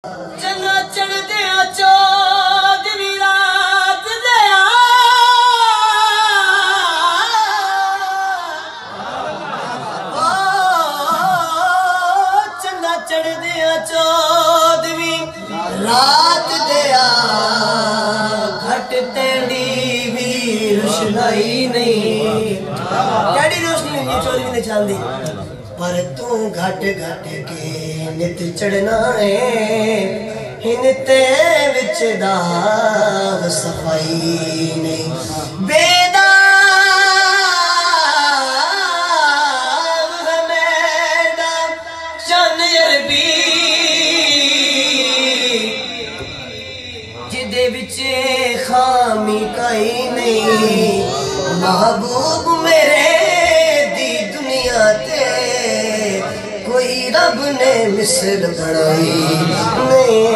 चन्ना चढ़दिया चौदहवीं रात दया चन्ना चढ़दिया चौदहवीं रात दया घट तेरी भी रोशनाई नहीं केड़ी रोशनी नहीं चौदहवीं ने चलदी पर तू घट घट के नित चढ़ना है हिन ते विच दाग सफाई नहीं बेदाग है मेरा शन अरबी जिदे विच खामी कई नहीं महबूब मेरे दी दुनिया ते कोई रब ने मिसल बनाई नहीं।